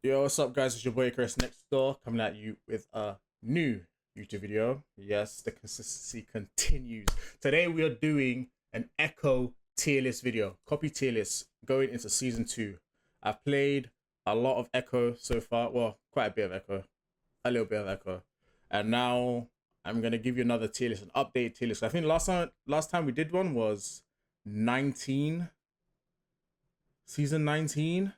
Yo, what's up, guys? It's your boy Chris next door coming at you with a new YouTube video. Yes, the consistency continues. Today we are doing an Echo tier list video, copy tier list going into season 2. I've played a lot of Echo so far. Well, quite a bit of Echo, a little bit of Echo, and now I'm gonna give you another tier list, an updated tier list. I think last time we did one was 19, season 19.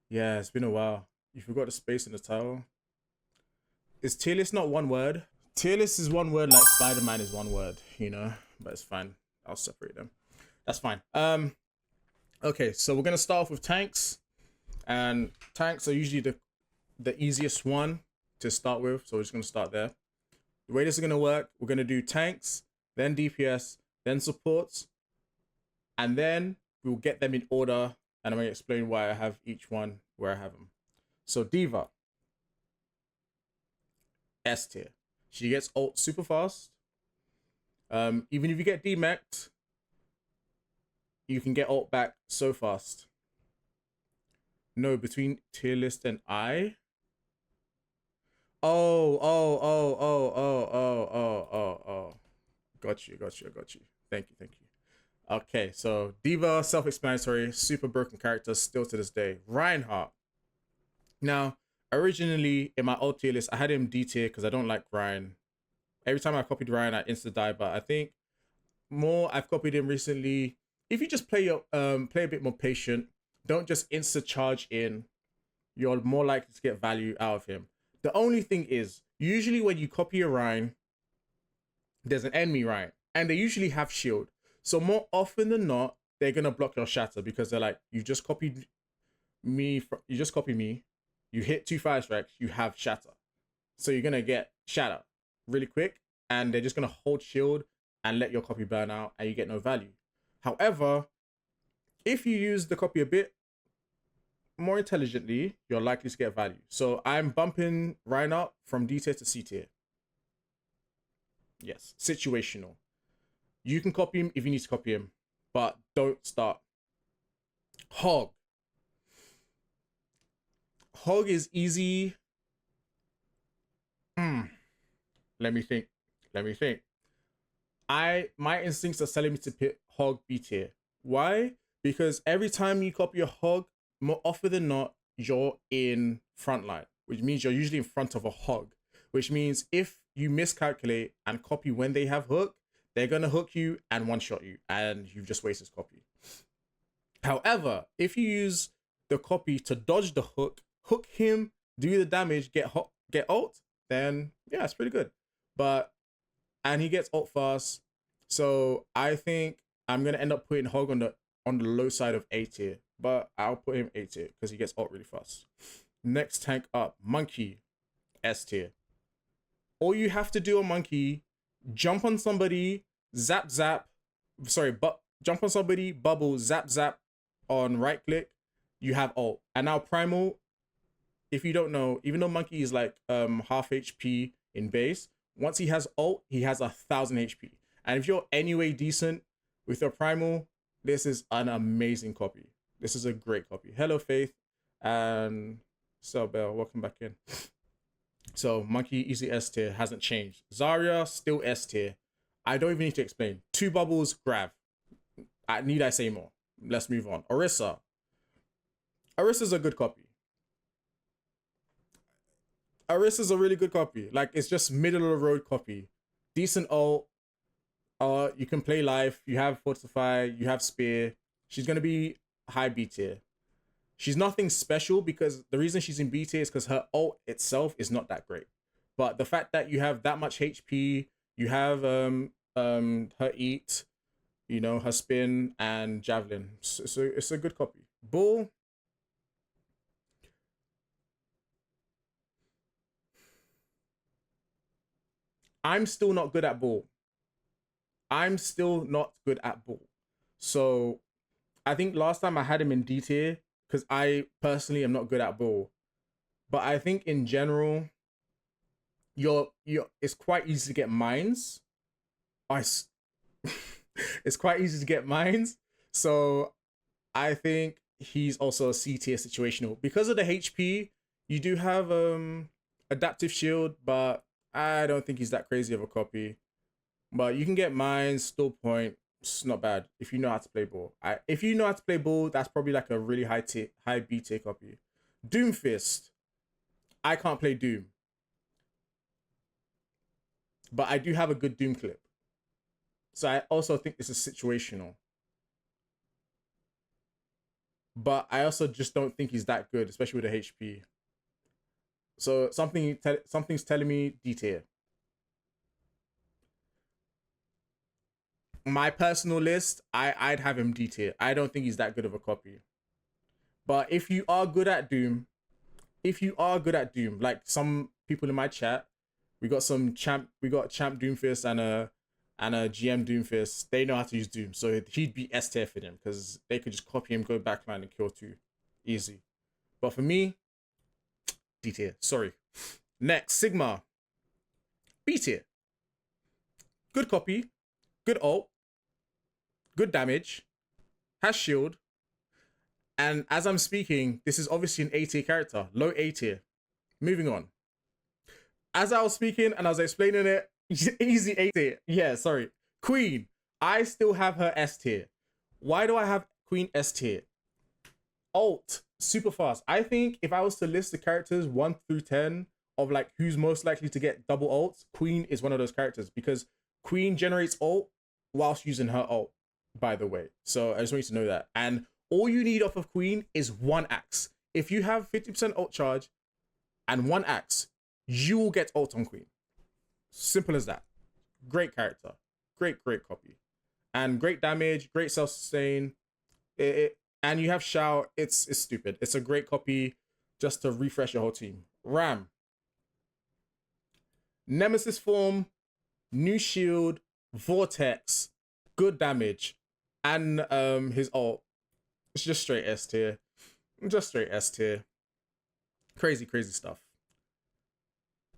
Yeah, it's been a while. You forgot the space in the title. Is tier list not one word? Tier list is one word like Spider-Man is one word, you know? But it's fine. I'll separate them. That's fine. Okay, so we're gonna start off with tanks. And tanks are usually the easiest one to start with. So we're just gonna start there. The way this is gonna work, we're gonna do tanks, then DPS, then supports, and then we'll get them in order. And I'm going to explain why I have each one where I have them. So Diva, S tier. She gets ult super fast. Even if you get demacked, you can get ult back so fast. No, between tier list and I. Oh. Got you. Thank you. Okay, so Diva, self-explanatory, super broken character still to this day. Reinhardt. Now, originally in my old tier list, I had him D tier because I don't like Ryan. Every time I copied Ryan, I insta-die, but I think I've copied him recently. If you just play a bit more patient, don't just insta-charge in, you're more likely to get value out of him. The only thing is, usually when you copy a Ryan, there's an enemy Ryan, and they usually have shield. So more often than not, they're gonna block your shatter because they're like, you just copied me. You hit 2 fire strikes, you have shatter. So you're gonna get shatter really quick, and they're just gonna hold shield and let your copy burn out, and you get no value. However, if you use the copy a bit more intelligently, you're likely to get value. So I'm bumping Ryan up from D tier to C tier. Yes, situational. You can copy him if you need to copy him, but don't start. Hog. Hog is easy. Let me think. My instincts are telling me to pick Hog B tier. Why? Because every time you copy a Hog, more often than not, you're in frontline, which means you're usually in front of a Hog, which means if you miscalculate and copy when they have hook, they're going to hook you and one-shot you, and you've just wasted copy. However, if you use the copy to dodge the hook him, do the damage, get ult, then yeah, it's pretty good. And he gets ult fast. So I think I'm going to end up putting Hog on the low side of A tier, but I'll put him A tier because he gets ult really fast. Next tank up, Monkey, S tier. All you have to do on Monkey, jump on somebody, jump on somebody, bubble, zap on right click, you have ult. And now Primal, if you don't know, even though Monkey is like half HP in base, once he has ult, he has 1,000 HP. And if you're anyway decent with your Primal, this is an amazing copy. This is a great copy. Hello Faith and Bell, welcome back in. So Monkey, easy S tier, hasn't changed. Zarya, still S tier. I don't even need to explain. 2 bubbles, grab. Need I say more? Let's move on. Orisa. Orisa's a good copy. Orisa's a really good copy. Like, it's just middle of the road copy. Decent ult. You can play life. You have Fortify. You have Spear. She's going to be high B tier. She's nothing special because the reason she's in B tier is because her ult itself is not that great. But the fact that you have that much HP, you have her eat, you know, her spin and javelin. So it's a good copy. Bull. I'm still not good at Bull. So I think last time I had him in D tier because I personally am not good at Bull. But I think in general, it's quite easy to get mines. It's quite easy to get mines. So I think he's also a C tier situational. Because of the HP, you do have adaptive shield, but I don't think he's that crazy of a copy. But you can get mine, still point. It's not bad if you know how to play ball. If you know how to play ball, that's probably like a really high B tier copy. Doomfist. I can't play Doom, but I do have a good Doom clip. So I also think this is situational. But I also just don't think he's that good, especially with the HP. So something's telling me D tier. My personal list, I'd have him D tier. I don't think he's that good of a copy. But if you are good at Doom, like some people in my chat, we got champ Doomfist and a GM Doomfist. They know how to use Doom, so he'd be S tier for them because they could just copy him, go backline, and kill 2, easy. But for me, D tier. Sorry. Next, Sigma, B tier. Good copy, good ult, good damage, has shield. And as I'm speaking, this is obviously an A tier character, low A tier. Moving on. As I was speaking and I was explaining it, easy A tier. Yeah, sorry. Queen, I still have her S tier. Why do I have Queen S tier? Ult, super fast. I think if I was to list the characters 1 through 10 of like who's most likely to get double ults, Queen is one of those characters because Queen generates ult whilst using her ult, by the way. So I just want you to know that. And all you need off of Queen is 1 axe. If you have 50% ult charge and 1 axe, you will get ult on Queen. Simple as that. Great character. Great copy. And great damage, great self-sustain. And you have shout. It's stupid. It's a great copy just to refresh your whole team. Ram. Nemesis form, new shield, vortex, good damage, and his ult. It's just straight S tier. Just straight S tier. Crazy stuff.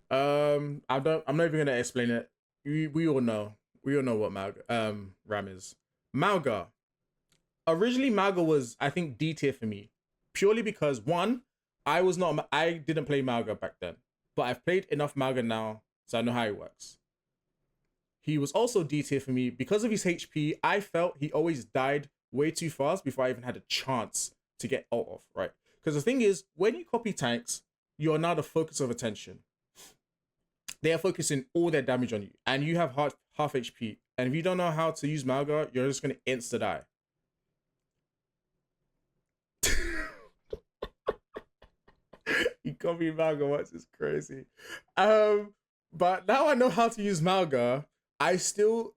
I'm not even gonna explain it. We all know. We all know what Ram is. Malga. Originally Malga was, I think, D tier for me. Purely because 1, I didn't play Malga back then. But I've played enough Malga now, so I know how it works. He was also D tier for me because of his HP. I felt he always died way too fast before I even had a chance to get ult off, right? Because the thing is, when you copy tanks, you're now the focus of attention. They are focusing all their damage on you, and you have half HP. And if you don't know how to use Malga, you're just gonna insta die. You copy Malga once, it's crazy. But now I know how to use Malga. I still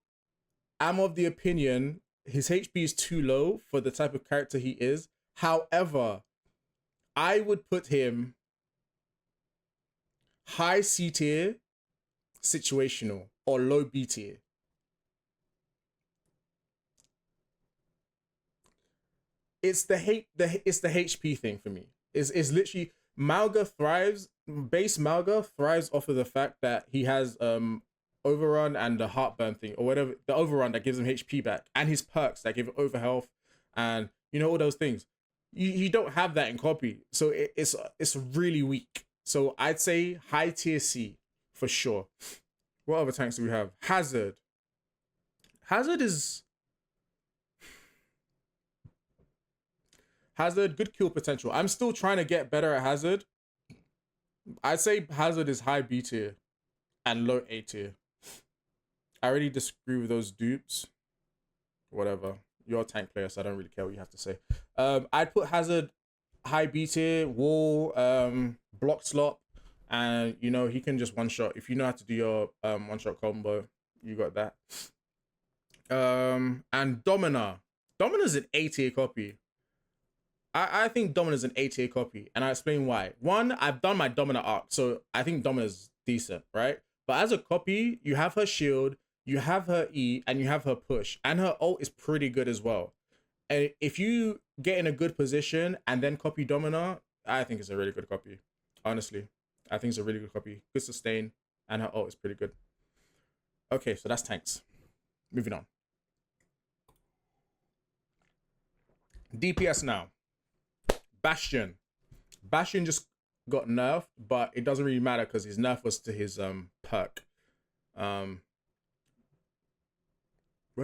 am of the opinion his HP is too low for the type of character he is. However, I would put him high C tier, situational, or low B tier. It's the HP thing for me. It's literally Malga thrives. Base Malga thrives off of the fact that he has overrun and the heartburn thing or whatever, the overrun that gives him HP back, and his perks that give him overhealth, and you know all those things. You don't have that in copy, so it's really weak. So I'd say high tier C for sure. What other tanks do we have? Hazard. Hazard, good kill potential. I'm still trying to get better at Hazard. I'd say Hazard is high B tier and low A tier. I really disagree with those dupes. Whatever. You're a tank player, so I don't really care what you have to say. I'd put Hazard high B tier, wall, block slot, and you know he can just one shot. If you know how to do your one shot combo, you got that. And Domina. Domina's an A tier copy. I think Domina's an A tier copy, and I explain why. 1, I've done my Domina arc, so I think Domina's decent, right? But as a copy, you have her shield, you have her E, and you have her push, and her ult is pretty good as well. And if you get in a good position and then copy Domina, I think it's a really good copy. Honestly, I think it's a really good copy. Good sustain, and her ult is pretty good. Okay, so that's tanks. Moving on. DPS now. Bastion. Bastion just got nerfed, but it doesn't really matter because his nerf was to his perk. Where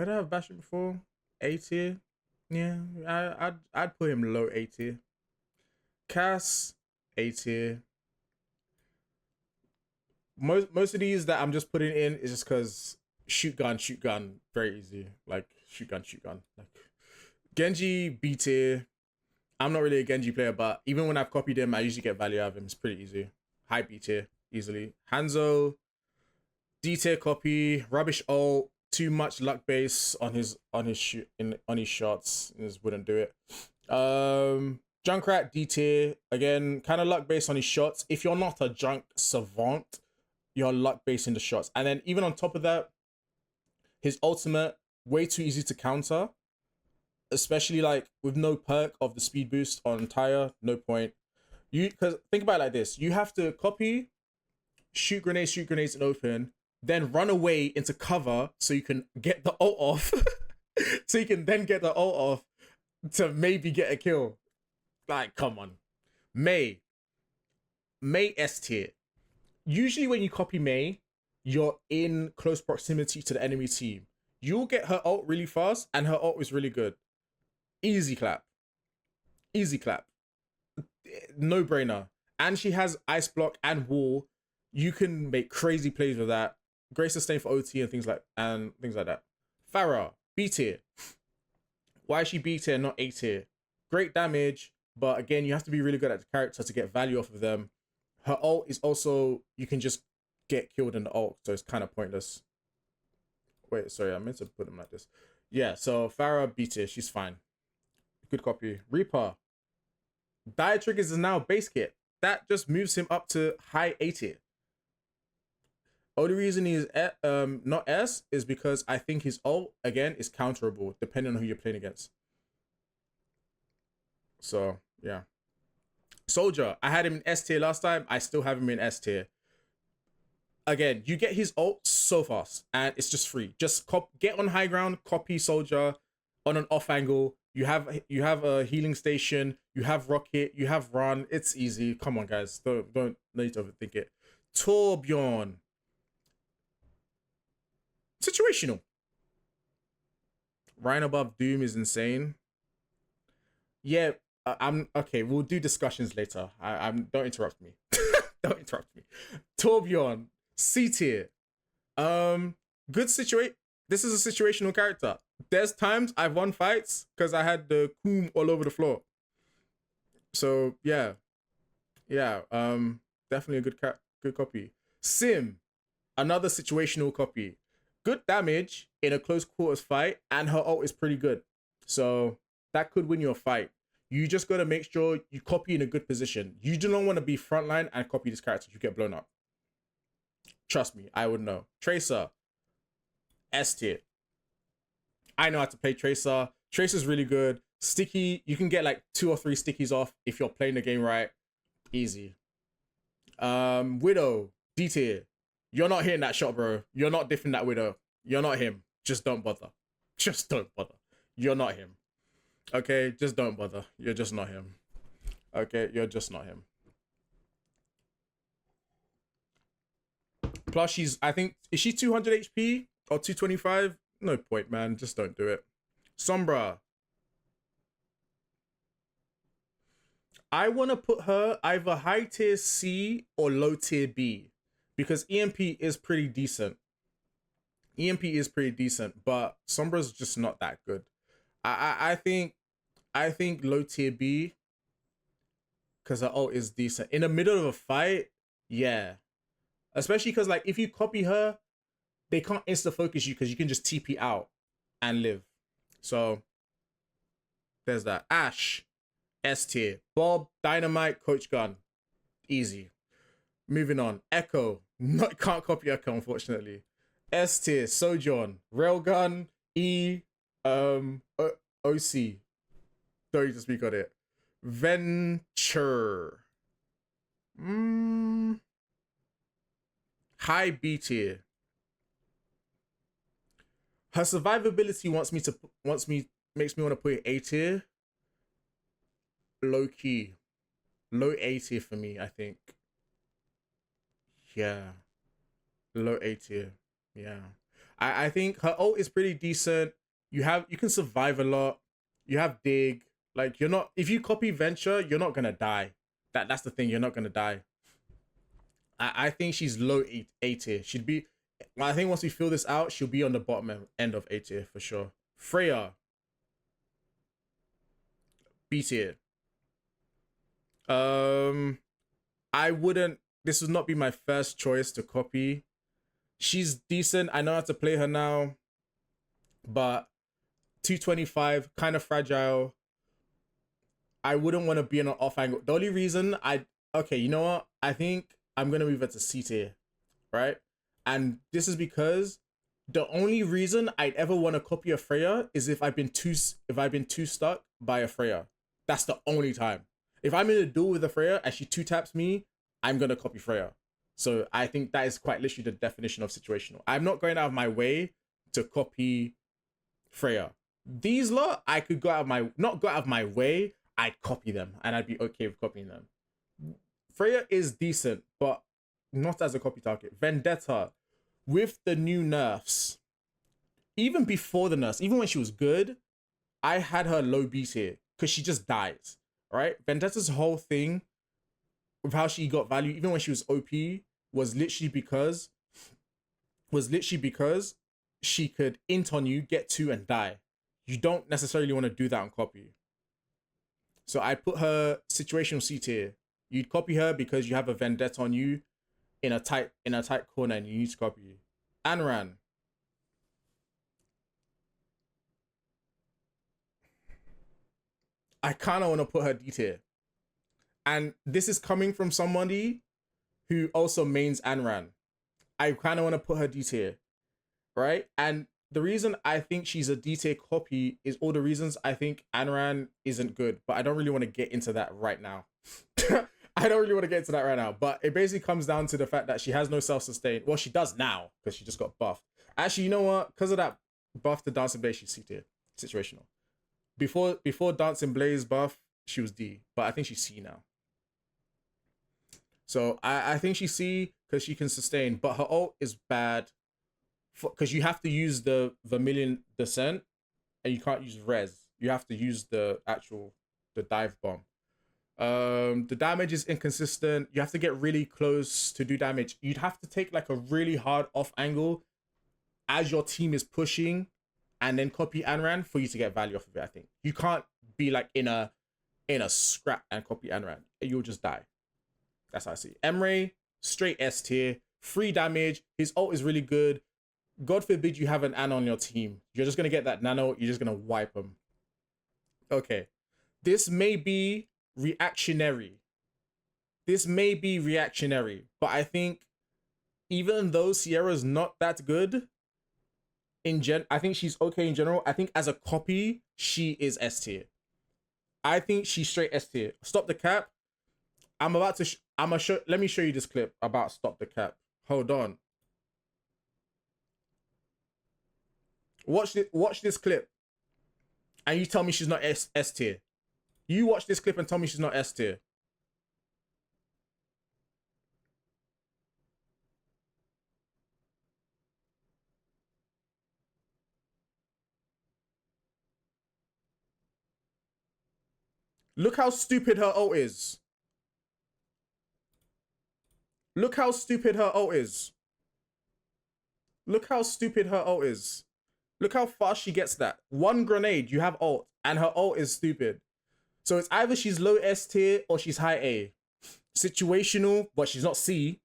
did I have Bastion before? A tier. Yeah, I'd put him low A tier. Cass, A tier. Most of these that I'm just putting in is just because shoot gun, very easy. Like shoot gun. Like Genji, B tier. I'm not really a Genji player, but even when I've copied him, I usually get value out of him. It's pretty easy. High B tier, easily. Hanzo, D tier copy, rubbish ult, too much luck base on his shots. Just wouldn't do it. Junkrat, D tier, again, kind of luck based on his shots. If you're not a junk savant, you're luck based in the shots. And then even on top of that, his ultimate, way too easy to counter. Especially like with no perk of the speed boost on Tire, no point. Because think about it like this: you have to copy, shoot grenades in open, then run away into cover so you can get the ult off, so you can then get the ult off to maybe get a kill. Like, come on, May S tier. Usually when you copy May, you're in close proximity to the enemy team. You'll get her ult really fast, and her ult is really good. Easy clap. No brainer. And she has ice block and wall. You can make crazy plays with that. Great sustain for OT and things like that. Farah, B tier. Why is she B tier, not A tier? Great damage, but again, you have to be really good at the character to get value off of them. Her ult is also, you can just get killed in the ult, so it's kind of pointless. Wait, sorry, I meant to put them like this. Yeah, so Farah, B tier, she's fine. Good copy. Reaper. Dire Triggers is now base kit. That just moves him up to high A tier. Only reason he's not S is because I think his ult, again, is counterable depending on who you're playing against. So, yeah. Soldier. I had him in S tier last time. I still have him in S tier. Again, you get his ult so fast and it's just free. Just get on high ground, copy Soldier on an off angle. You have a healing station, you have rocket, you have run. It's easy. Come on, guys. Don't need to overthink it. Torbjorn. Situational. Ryan above Doom is insane. Yeah, I'm okay. We'll do discussions later. Don't interrupt me. Don't interrupt me. Torbjorn, C tier. Good situation. This is a situational character. There's times I've won fights because I had the coom all over the floor. So yeah. Definitely a good copy. Sim, another situational copy. Good damage in a close quarters fight, and her ult is pretty good. So that could win you a fight. You just gotta make sure you copy in a good position. You do not want to be frontline and copy this character. You get blown up. Trust me, I would know. Tracer, S tier. I know how to play Tracer. Tracer's really good. Sticky, you can get like 2 or 3 stickies off if you're playing the game right. Easy. Widow, D tier. You're not hitting that shot, bro. You're not diffing that Widow. You're not him. Just don't bother. Just don't bother. You're not him. Okay, just don't bother. You're just not him. Okay, you're just not him. Plus, she's, I think, is she 200 HP or 225? No point, man. Just don't do it. Sombra. I want to put her either high tier C or low tier B because EMP is pretty decent. EMP is pretty decent, but Sombra's just not that good. I think low tier B because her ult is decent. In the middle of a fight, yeah. Especially because like if you copy her, they can't insta focus you because you can just TP out and live. So there's that. Ash, S tier. Bob, Dynamite, Coach Gun. Easy. Moving on. Echo. Can't copy Echo, unfortunately. S tier. Sojourn. Railgun. E. OC. Don't need to speak on it. Venture. High B tier. Her survivability makes me want to put it A tier. low key, low A tier for me, I think. Yeah, low A tier. Yeah, I think her ult is pretty decent. You can survive a lot. You have dig. Like you're not if you copy Venture, you're not gonna die. That's the thing. You're not gonna die. I think she's low A tier. She'd be. I think once we fill this out, she'll be on the bottom end of A tier for sure. Freya, B tier. Um, I wouldn't. This would not be my first choice to copy. She's decent. I know how to play her now, but 225, kind of fragile. I wouldn't want to be in an off angle. The only reason okay, you know what? I think I'm gonna move it to C tier, right? And this is because the only reason I'd ever want to copy a Freya is if I've been too stuck by a Freya. That's the only time. If I'm in a duel with a Freya and she two taps me, I'm gonna copy Freya. So I think that is quite literally the definition of situational. I'm not going out of my way to copy Freya. These lot, I could not go out of my way, I'd copy them and I'd be okay with copying them. Freya is decent, but not as a copy target. Vendetta, with the new nerfs, even before the nerfs, even when she was good, I had her low B tier because she just dies, right? Vendetta's whole thing with how she got value, even when she was OP, was literally because she could int on you, get two, and die. You don't necessarily want to do that on copy. So I put her situational C tier. You'd copy her because you have a vendetta on you in a tight corner and you need to copy. Anran. I kind of want to put her D tier. And this is coming from somebody who also mains Anran. I kind of want to put her D tier, right? And the reason I think she's a D tier copy is all the reasons I think Anran isn't good, but I don't really want to get into that right now. I don't really want to get into that right now, but it basically comes down to the fact that she has no self-sustain. Well, she does now because she just got buffed. Actually, you know what? Because of that buff to Dancing Blaze, she's C tier. Situational. Before Dancing Blaze buff, she was D, but I think she's C now. So I think she's C because she can sustain, but her ult is bad because you have to use the Vermilion Descent and you can't use Res. You have to use the dive bomb. The damage is inconsistent. You have to get really close to do damage. You'd have to take like a really hard off angle as your team is pushing and then copy Anran for you to get value off of it. I think you can't be like in a scrap and copy Anran. You'll just die. That's how I see it. Emre, straight S tier, free damage. His ult is really good. God forbid you have an Ana on your team. You're just gonna get that nano. You're just gonna wipe him. Okay, this may be reactionary. But I think even though Sierra's not that good, I think she's okay in general. I think as a copy, she is S tier. I think she's straight S tier. Stop the cap. Let me show you this clip about Stop the Cap. Hold on. Watch this clip. And you tell me she's not S tier. You watch this clip and tell me she's not S tier. Look how stupid her ult is. Look how stupid her ult is. Look how stupid her ult is. Look how fast she gets that. One grenade, you have ult, and her ult is stupid. So it's either she's low S tier or she's high A. Situational, but she's not C.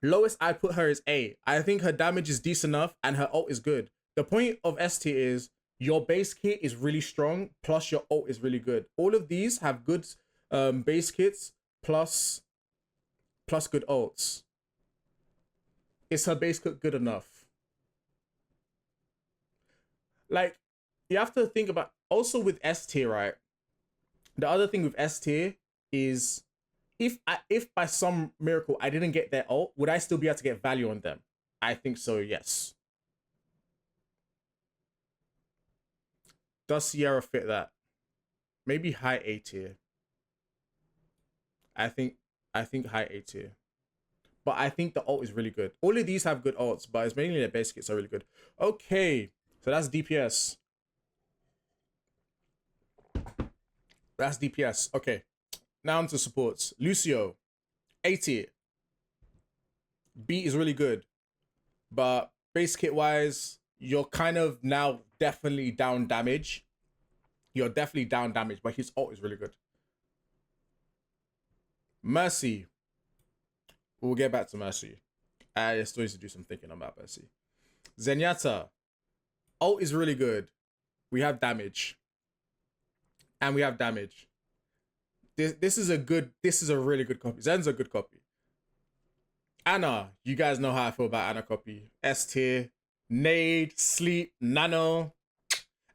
Lowest I put her is A. I think her damage is decent enough and her ult is good. The point of S tier is your base kit is really strong, plus your ult is really good. All of these have good base kits plus good ults. Is her base kit good enough? Like, you have to think about, also with S tier, right? The other thing with S tier is if by some miracle I didn't get their ult, would I still be able to get value on them? I think so, yes. Does Sierra fit that? maybe high A tier. I think high A tier. But I think the ult is really good. All of these have good ults, but it's mainly the basic hits are really good. Okay, so that's DPS. That's DPS. Okay, now onto supports. Lucio, A tier. B is really good, but basic hit wise, you're kind of now definitely down damage. You're definitely down damage, but his ult is really good. Mercy. We'll get back to Mercy. I still need to do some thinking about Mercy. Zenyatta. Ult is really good. We have damage. And we have damage. This is a really good copy. Zen's a good copy. Anna. You guys know how I feel about Anna copy. S tier. Nade. Sleep. Nano.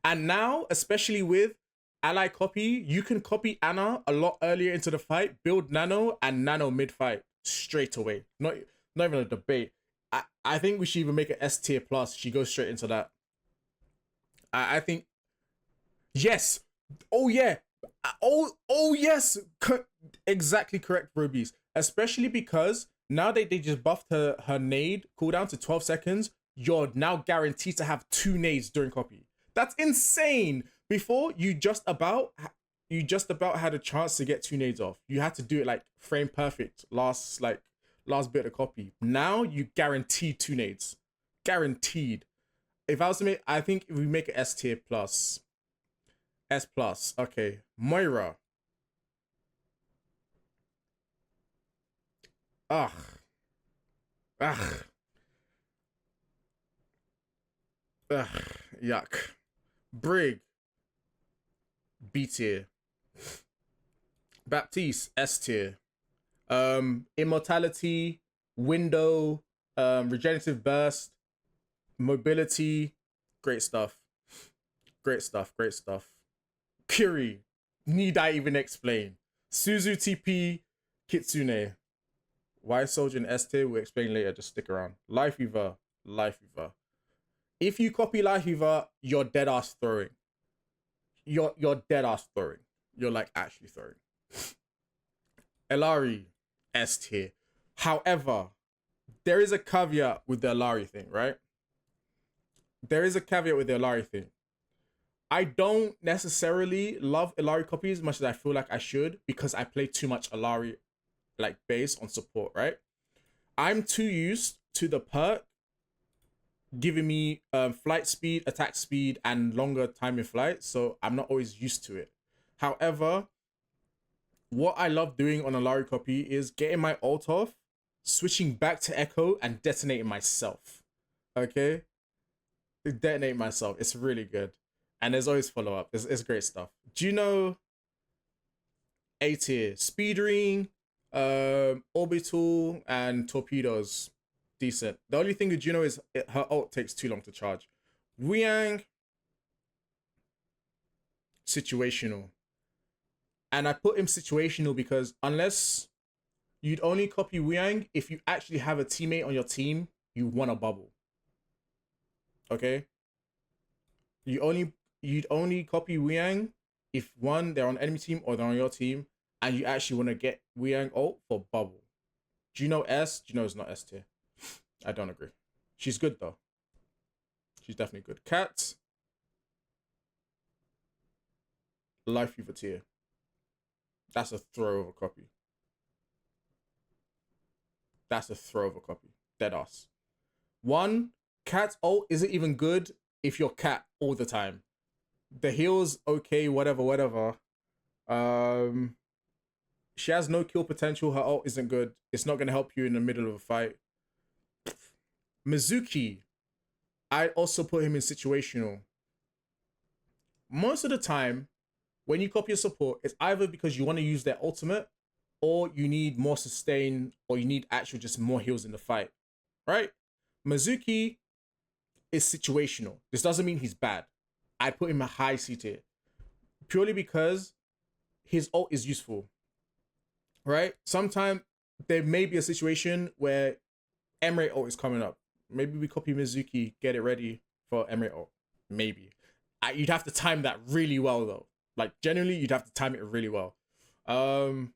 And now, especially with ally copy, you can copy Anna a lot earlier into the fight, build Nano, and Nano mid-fight straight away. Not even a debate. I think we should even make an S tier plus. She goes straight into that. I think, yes. Oh yeah. Oh yes. Exactly correct, Rubies. Especially because now they just buffed her nade cooldown to 12 seconds. You're now guaranteed to have 2 nades during copy. That's insane. Before, you just about had a chance to get 2 nades off. You had to do it like frame perfect last bit of copy. Now you guaranteed 2 nades. Guaranteed. If I was to make, I think if we make an S tier plus. S plus. Okay. Moira. Ugh. Yuck. Brig. B tier. Baptiste, S tier. Immortality, window, regenerative burst, mobility, great stuff. Great stuff. Kiri, need I even explain? Suzu TP, Kitsune. Why Soldier in S tier? We'll explain later, just stick around. Life Weaver. If you copy Life Weaver, you're dead ass throwing. You're dead ass throwing. You're like actually throwing. Elari, S tier. However, there is a caveat with the Elari thing, right? I don't necessarily love Elari copies as much as I feel like I should because I play too much Elari like base on support, right? I'm too used to the perk giving me flight speed, attack speed, and longer time in flight, so I'm not always used to it. However, what I love doing on a Lari copy is getting my ult off, switching back to Echo, and detonating myself. Okay? Detonate myself. It's really good. And there's always follow-up. It's great stuff. Do you know A tier? Speed ring, orbital, and torpedoes. Decent. The only thing with Juno is her ult takes too long to charge. Wuyang, situational. And I put him situational because unless you'd only copy Wuyang if you actually have a teammate on your team you want to bubble. Okay? You'd only copy Wuyang if one, they're on enemy team or they're on your team and you actually want to get Wuyang ult for bubble. Juno S? Juno is not S tier. I don't agree. She's good though. She's definitely good. Cat. Life Weaver tier. That's a throw of a copy. Dead ass. One, Cat's ult isn't even good if you're Cat all the time. The heal's okay, whatever. She has no kill potential. Her ult isn't good. It's not going to help you in the middle of a fight. Mizuki, I also put him in situational. Most of the time, when you copy a support, it's either because you want to use their ultimate or you need more sustain or you need actual just more heals in the fight, right? Mizuki is situational. This doesn't mean he's bad. I put him a high C tier purely because his ult is useful, right? Sometimes there may be a situation where Emirate ult is coming up. Maybe we copy Mizuki, get it ready for Emirate ult. Maybe. You'd have to time that really well though. Like generally, you'd have to time it really well. Um,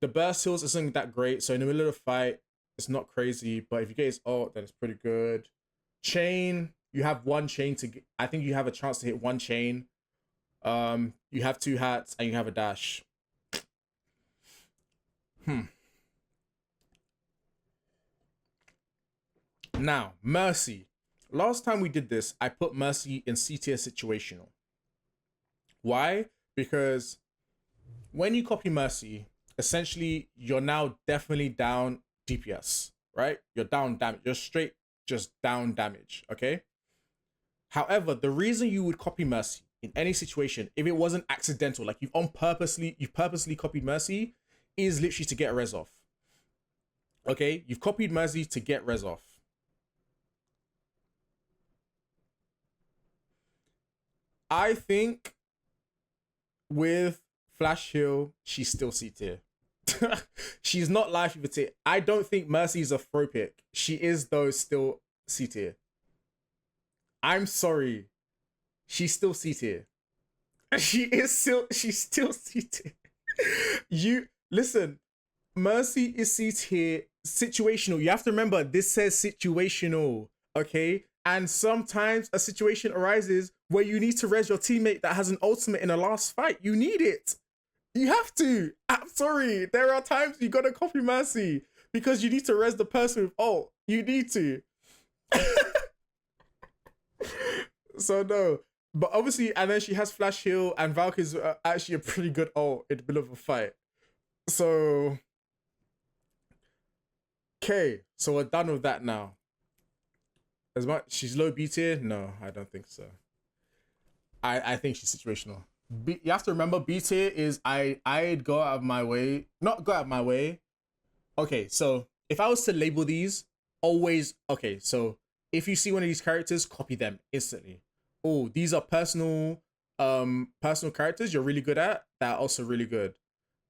the burst heals isn't that great, so in the middle of the fight, it's not crazy. But if you get his ult, then it's pretty good. Chain, you have one chain to get. I think you have a chance to hit one chain. You have two hats and you have a dash. Now, Mercy. Last time we did this, I put Mercy in C tier situational. Why? Because when you copy Mercy, essentially you're now definitely down DPS, right? You're down damage. You're straight just down damage, okay? However, the reason you would copy Mercy in any situation, if it wasn't accidental, like you've purposely copied Mercy, is literally to get res off. Okay? You've copied Mercy to get res off. I think with Flash Hill, she's still C tier. She's not life with tier. I don't think Mercy is a throw pick. She is, though, still C tier. I'm sorry. She's still C tier. She's still C tier. You listen, Mercy is C tier situational. You have to remember this says situational, okay? And sometimes a situation arises where you need to res your teammate that has an ultimate in the last fight. You need it. You have to. I'm sorry. There are times you gotta copy Mercy because you need to res the person with ult. You need to. So no. But obviously, and then she has Flash Heal, and Valkyrie's actually a pretty good ult in the middle of a fight. So, okay. So we're done with that now. As much she's low B tier? No, I don't think so. I think she's situational. You have to remember B tier is I'd go out of my way, not go out of my way. Okay, so if I was to label these, always okay. So if you see one of these characters, copy them instantly. Oh, these are personal characters you're really good at that are also really good.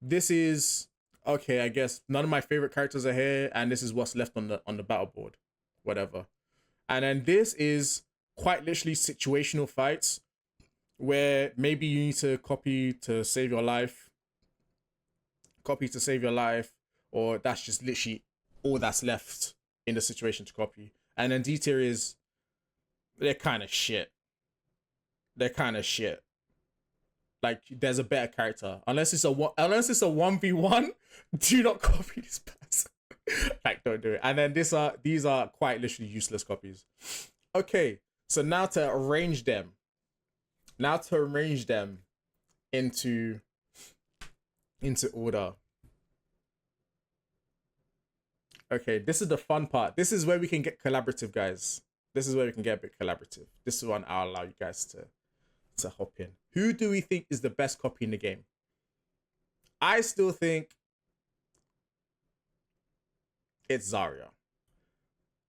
This is okay. I guess none of my favorite characters are here, and this is what's left on the battle board, whatever. And then this is quite literally situational fights where maybe you need to copy to save your life. Copy to save your life, or that's just literally all that's left in the situation to copy. And then D tier is they're kind of shit. They're kind of shit. Like there's a better character. Unless it's a 1v1, do not copy this person. Like don't do it. And then these are quite literally useless copies. Okay, so now to arrange them. Now to arrange them into order. Okay, this is the fun part. This is where we can get collaborative, guys. This is where we can get a bit collaborative. This is one I'll allow you guys to hop in. Who do we think is the best copy in the game? I still think it's Zarya.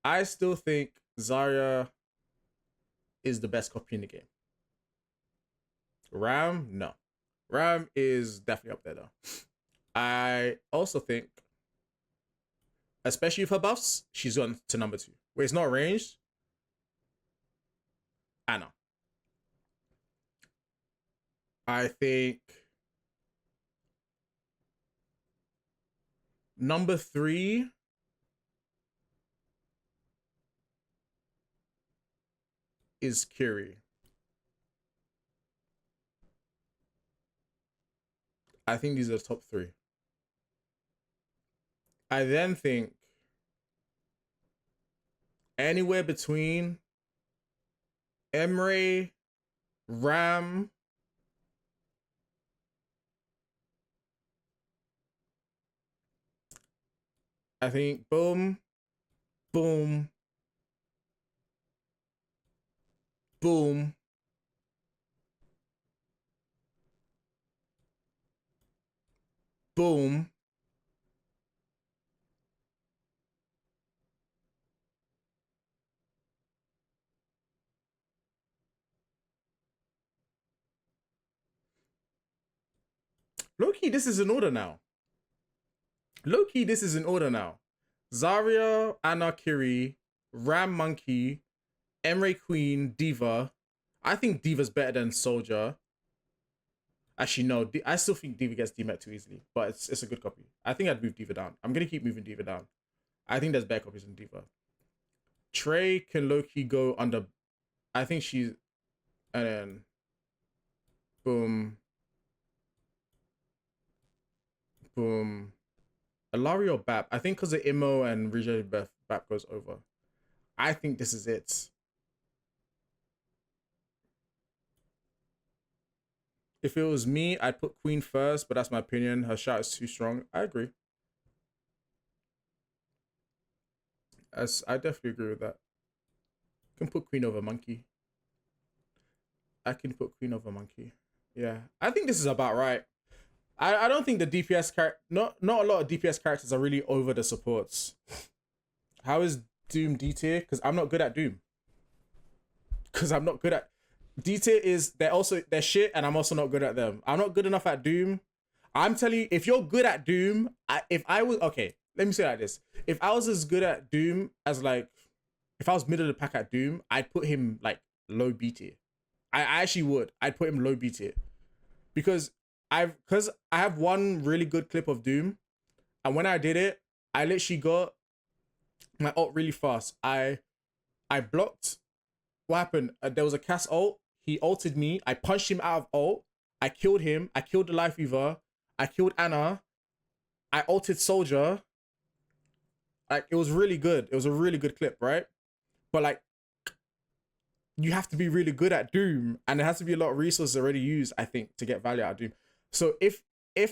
I still think Zarya is the best copy in the game. Ram, no. Ram is definitely up there though. I also think, especially with her buffs, she's gone to number 2. Where it's not ranged, Anna. I think number 3 is Kiri. I think these are the top 3. I then think anywhere between Emre, Ram, I think boom, boom, boom, boom, low-key, this is in order now. Low-key, this is in order now. Zarya, Anna, Kiri, Ram, Monkey, Emre, Queen, Diva. I think Diva's better than Soldier. Actually, no. I still think Diva gets demet too easily, but it's a good copy. I think I'd move Diva down. I'm gonna keep moving Diva down. I think there's better copies than Diva. Trey can low-key go under. I think she's, and then boom, boom. Alari or Bap. I think because of Imo and Rija Bap goes over. I think this is it. If it was me, I'd put Queen first, but that's my opinion. Her shout is too strong. I agree. I definitely agree with that. I can put Queen over Monkey. I can put Queen over Monkey. Yeah, I think this is about right. I don't think the DPS character, not a lot of DPS characters are really over the supports. How is Doom D tier? Because I'm not good at Doom. Because I'm not good at D tier is they're shit, and I'm also not good at them. I'm not good enough at Doom. I'm telling you, if you're good at Doom, if I was okay, let me say it like this: if I was as good at Doom as like, if I was middle of the pack at Doom, I'd put him like low B tier. I actually would. I'd put him low B tier because I have one really good clip of Doom, and when I did it, I literally got my ult really fast. I blocked. What happened? There was a Cass ult. He ulted me. I punched him out of ult. I killed him. I killed the Life Weaver. I killed Anna. I ulted Soldier. Like, it was really good. It was a really good clip, right? But like, you have to be really good at Doom, and there has to be a lot of resources already used, I think, to get value out of Doom. So if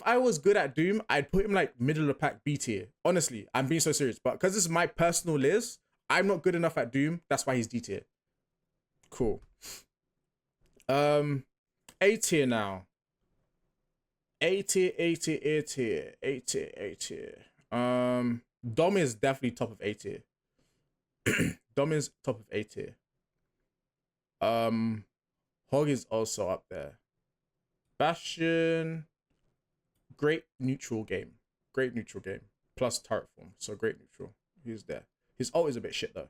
I was good at Doom, I'd put him like middle of the pack B tier. Honestly, I'm being so serious. But because this is my personal list, I'm not good enough at Doom. That's why he's D tier. Cool. A tier now. A tier, A tier, A tier, A tier, A tier. Dom is definitely top of A tier. Dom is top of A tier. Hog is also up there. Bastion, great neutral game. Great neutral game. Plus turret form. So great neutral. He's there. His ult is a bit shit though.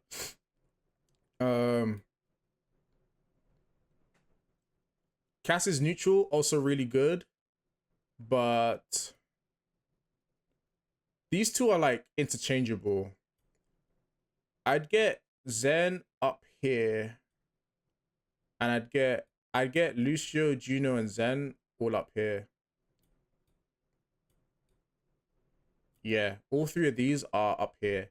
Cass is neutral, also really good. But these two are like interchangeable. I'd get Zen up here. And I'd get Lucio, Juno, and Zen all up here. Yeah, all three of these are up here.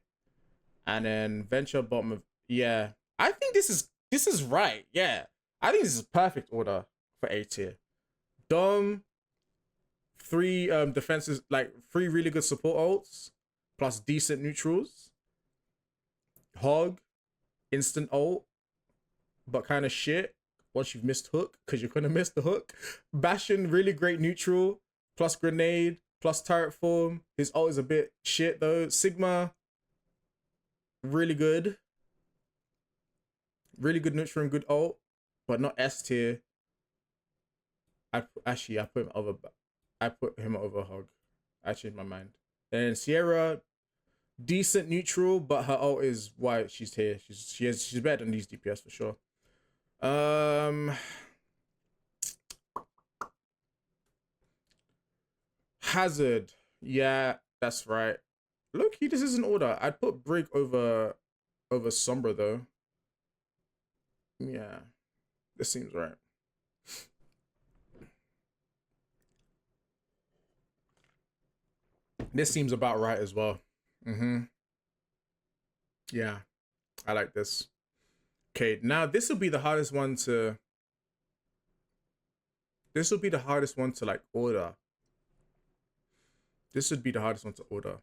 And then Venture bottom of, yeah. I think this is right. Yeah. I think this is perfect order for A tier. Dom, 3 defenses, like 3 really good support ults, plus decent neutrals. Hog, instant ult, but kind of shit once you've missed hook, because you're gonna miss the hook. Bastion, really great neutral, plus grenade, plus turret form. His ult is a bit shit though. Sigma, really good. Really good neutral and good ult, but not S tier. I put him over Hog. I changed my mind. And Sierra, decent neutral, but her ult is why she's here. She's better than these DPS for sure. Hazard, yeah, that's right. Low-key, this is an order. I'd put Brig over Sombra though. Yeah, this seems right. This seems about right as well. Yeah, I like this. Okay, now this will be the hardest one to. This will be the hardest one to like order. This would be the hardest one to order.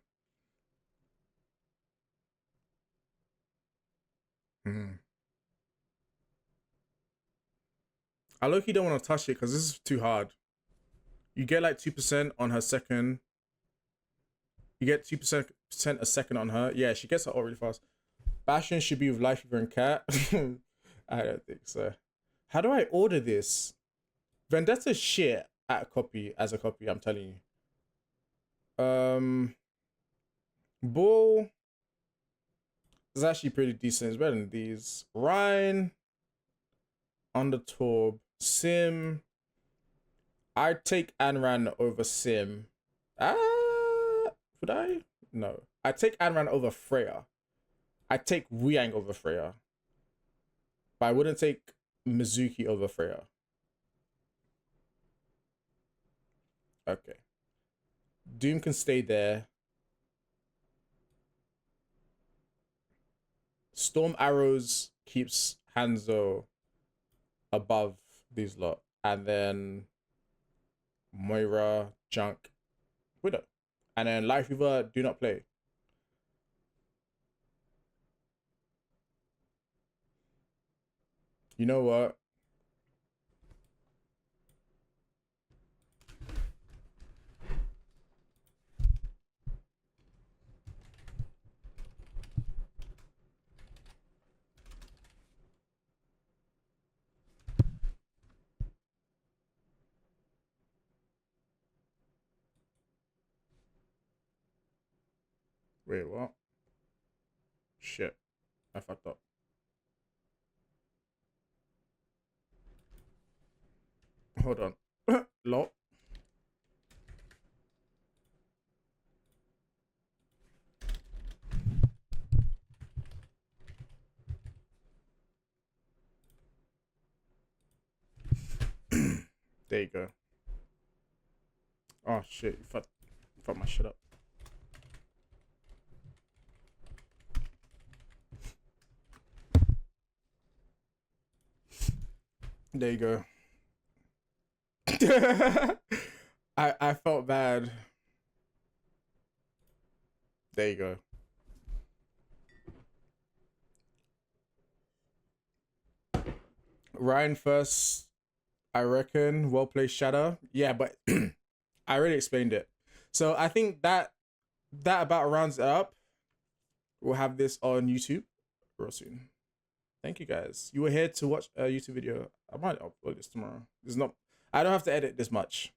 I low-key don't want to touch it because this is too hard. You get like 2% on her second. You get 2% a second on her. Yeah, she gets her ult really fast. Bastion should be with Life Weaver and Cat. I don't think so. How do I order this? Vendetta shit at a copy as a copy, I'm telling you. Bull is actually pretty decent. It's better than these. Ryan, Undertorb, Sim. I'd take Anran over Sim. Would I? No. I'd take Anran over Freya. I'd take Wiang over Freya. But I wouldn't take Mizuki over Freya. Okay. Doom can stay there. Storm Arrows keeps Hanzo above these lot. And then Moira, Junk, Widow. And then Life Weaver, do not play. You know what? Wait, what? Shit. I fucked up. Hold on. Lol. There you go. Oh shit, you fucked my shit up. There you go. I felt bad. There you go. Ryan first, I reckon. Well played, Shadow. Yeah, but I already explained it. So I think that about rounds it up. We'll have this on YouTube real soon. Thank you guys. You were here to watch a YouTube video. I might upload this tomorrow. It's not. I don't have to edit this much.